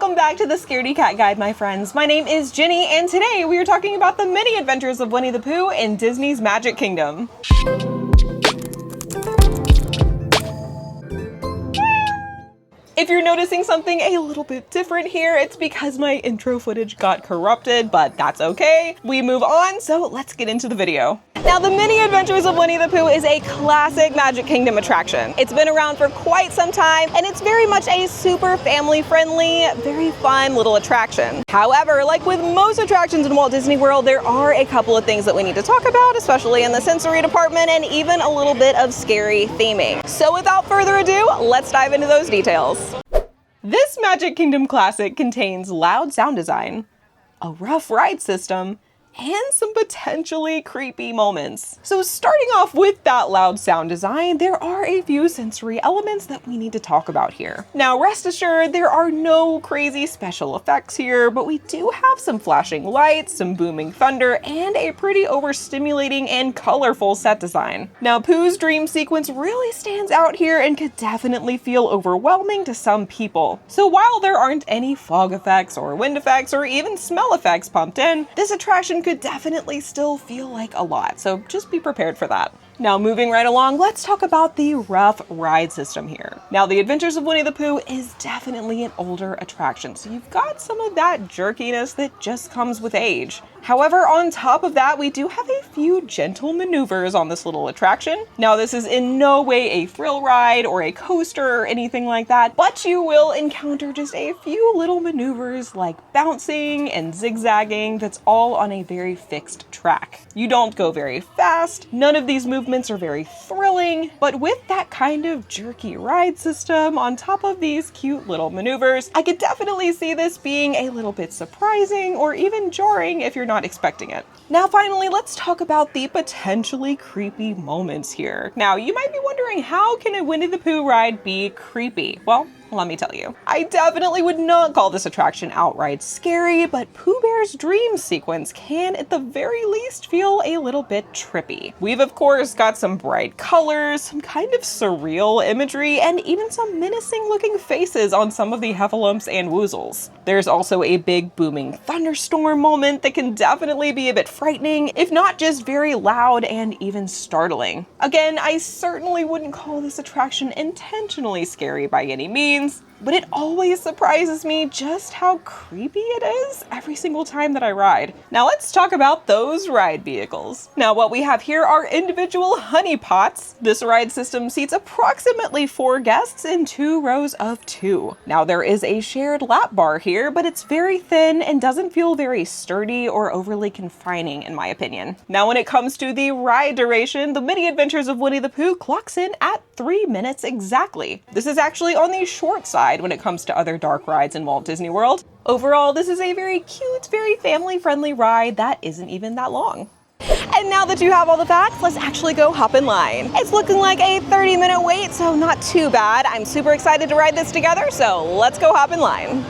Welcome back to the Scaredy Cat Guide, my friends. My name is Jenny, and today we are talking about the mini adventures of Winnie the Pooh in Disney's Magic Kingdom. If you're noticing something a little bit different here, it's because my intro footage got corrupted, but that's okay. We move on, so let's get into the video. Now, the Mini Adventures of Winnie the Pooh is a classic Magic Kingdom attraction. It's been around for quite some time, and it's very much a super family-friendly, very fun little attraction. However, like with most attractions in Walt Disney World, there are a couple of things that we need to talk about, especially in the sensory department and even a little bit of scary theming. So without further ado, let's dive into those details. This Magic Kingdom classic contains loud sound design, a rough ride system, and some potentially creepy moments. So starting off with that loud sound design, there are a few sensory elements that we need to talk about here. Now, rest assured, there are no crazy special effects here, but we do have some flashing lights, some booming thunder, and a pretty overstimulating and colorful set design. Now, Pooh's dream sequence really stands out here and could definitely feel overwhelming to some people. So while there aren't any fog effects or wind effects or even smell effects pumped in, this attraction could definitely still feel like a lot, so just be prepared for that. Now, moving right along, let's talk about the rough ride system here. Now, the Adventures of Winnie the Pooh is definitely an older attraction, so you've got some of that jerkiness that just comes with age. However, on top of that, we do have a few gentle maneuvers on this little attraction. Now, this is in no way a thrill ride or a coaster or anything like that, but you will encounter just a few little maneuvers like bouncing and zigzagging that's all on a very fixed track. You don't go very fast, none of these movements are very thrilling, but with that kind of jerky ride system on top of these cute little maneuvers, I could definitely see this being a little bit surprising or even jarring if you're not expecting it. Now, finally, let's talk about the potentially creepy moments here. Now, you might be wondering, how can a Winnie the Pooh ride be creepy? Well, let me tell you. I definitely would not call this attraction outright scary, but Pooh Bear's dream sequence can at the very least feel a little bit trippy. We've of course got some bright colors, some kind of surreal imagery, and even some menacing looking faces on some of the heffalumps and woozles. There's also a big booming thunderstorm moment that can definitely be a bit frightening, if not just very loud and even startling. Again, I certainly wouldn't call this attraction intentionally scary by any means, but it always surprises me just how creepy it is every single time that I ride. Now let's talk about those ride vehicles. Now what we have here are individual honey pots. This ride system seats approximately 4 guests in 2 rows of 2. Now there is a shared lap bar here, but it's very thin and doesn't feel very sturdy or overly confining in my opinion. Now when it comes to the ride duration, the Mini Adventures of Winnie the Pooh clocks in at 3 minutes exactly. This is actually on the short side when it comes to other dark rides in Walt Disney World. Overall, this is a very cute, very family-friendly ride that isn't even that long. And now that you have all the facts, let's actually go hop in line. It's looking like a 30-minute wait, so not too bad. I'm super excited to ride this together, so let's go hop in line.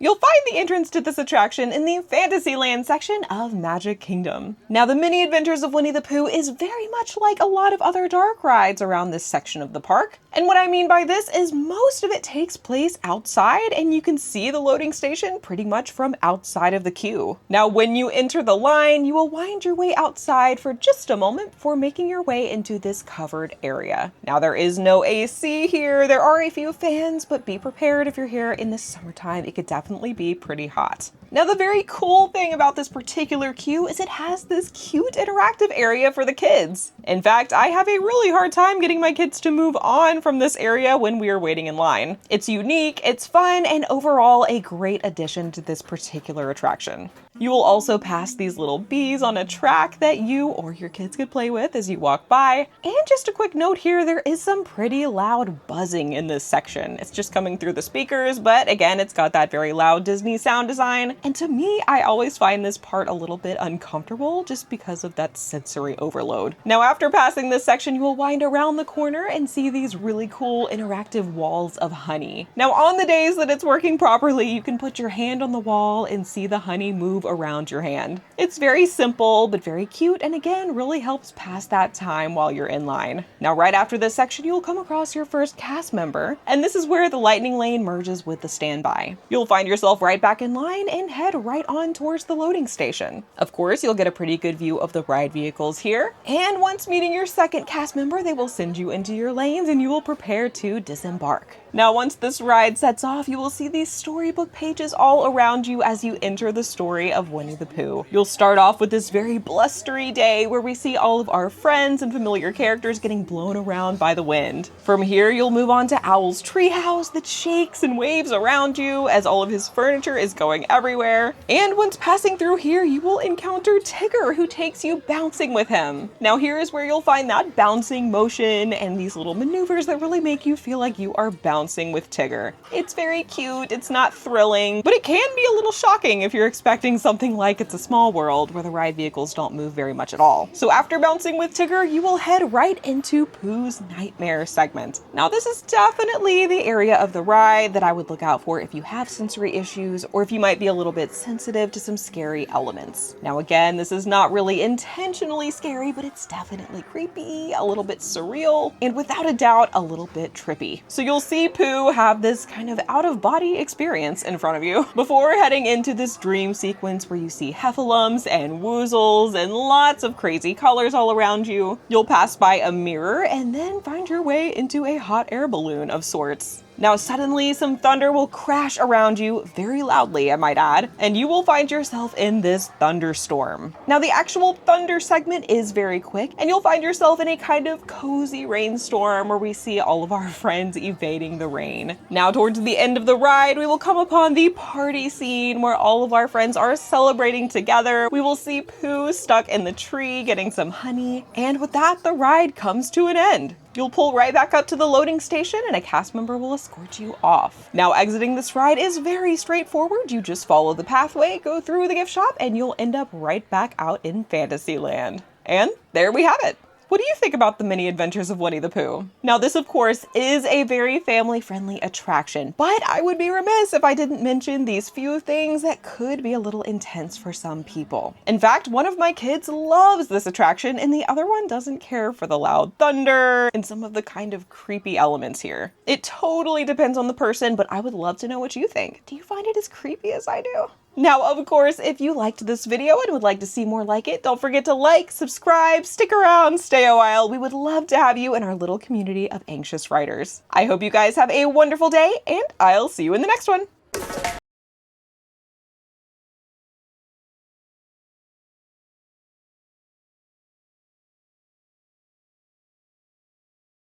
You'll find the entrance to this attraction in the Fantasyland section of Magic Kingdom. Now, the Mini Adventures of Winnie the Pooh is very much like a lot of other dark rides around this section of the park. And what I mean by this is most of it takes place outside, and you can see the loading station pretty much from outside of the queue. Now, when you enter the line, you will wind your way outside for just a moment before making your way into this covered area. Now, there is no AC here. There are a few fans, but be prepared if you're here in the summertime. It could definitely be pretty hot. Now, the very cool thing about this particular queue is it has this cute interactive area for the kids. In fact, I have a really hard time getting my kids to move on from this area when we are waiting in line. It's unique, it's fun, and overall a great addition to this particular attraction. You will also pass these little bees on a track that you or your kids could play with as you walk by. And just a quick note here, there is some pretty loud buzzing in this section. It's just coming through the speakers, but again, it's got that very loud Disney sound design. And to me, I always find this part a little bit uncomfortable just because of that sensory overload. Now, after passing this section, you will wind around the corner and see these really cool interactive walls of honey. Now, on the days that it's working properly, you can put your hand on the wall and see the honey move around your hand. It's very simple, but very cute, and again, really helps pass that time while you're in line. Now, right after this section, you'll come across your first cast member, and this is where the lightning lane merges with the standby. You'll find yourself right back in line and head right on towards the loading station. Of course, you'll get a pretty good view of the ride vehicles here, and once meeting your second cast member, they will send you into your lanes and you will prepare to disembark. Now, once this ride sets off, you will see these storybook pages all around you as you enter the story of Winnie the Pooh. You'll start off with this very blustery day where we see all of our friends and familiar characters getting blown around by the wind. From here, you'll move on to Owl's treehouse that shakes and waves around you as all of his furniture is going everywhere. And once passing through here, you will encounter Tigger, who takes you bouncing with him. Now, here is where you'll find that bouncing motion and these little maneuvers that really make you feel like you are bouncing with Tigger. It's very cute, it's not thrilling, but it can be a little shocking if you're expecting something like It's a Small World, where the ride vehicles don't move very much at all. So after bouncing with Tigger, you will head right into Pooh's Nightmare segment. Now, this is definitely the area of the ride that I would look out for if you have sensory issues or if you might be a little bit sensitive to some scary elements. Now, again, this is not really intentionally scary, but it's definitely creepy, a little bit surreal, and without a doubt, a little bit trippy. So you'll see Pooh have this kind of out-of-body experience in front of you before heading into this dream sequence where you see heffalumps and woozles and lots of crazy colors all around you. You'll pass by a mirror and then find your way into a hot air balloon of sorts. Now, suddenly some thunder will crash around you very loudly, I might add, and you will find yourself in this thunderstorm. Now, the actual thunder segment is very quick, and you'll find yourself in a kind of cozy rainstorm where we see all of our friends evading the rain. Now, towards the end of the ride, we will come upon the party scene where all of our friends are celebrating together. We will see Pooh stuck in the tree getting some honey, and with that, the ride comes to an end. You'll pull right back up to the loading station and a cast member will escort you off. Now, exiting this ride is very straightforward. You just follow the pathway, go through the gift shop, and you'll end up right back out in Fantasyland. And there we have it. What do you think about the mini adventures of Winnie the Pooh? Now, this of course is a very family-friendly attraction, but I would be remiss if I didn't mention these few things that could be a little intense for some people. In fact, one of my kids loves this attraction and the other one doesn't care for the loud thunder and some of the kind of creepy elements here. It totally depends on the person, but I would love to know what you think. Do you find it as creepy as I do? Now, of course, if you liked this video and would like to see more like it, don't forget to like, subscribe, stick around, stay a while. We would love to have you in our little community of anxious writers. I hope you guys have a wonderful day, and I'll see you in the next one.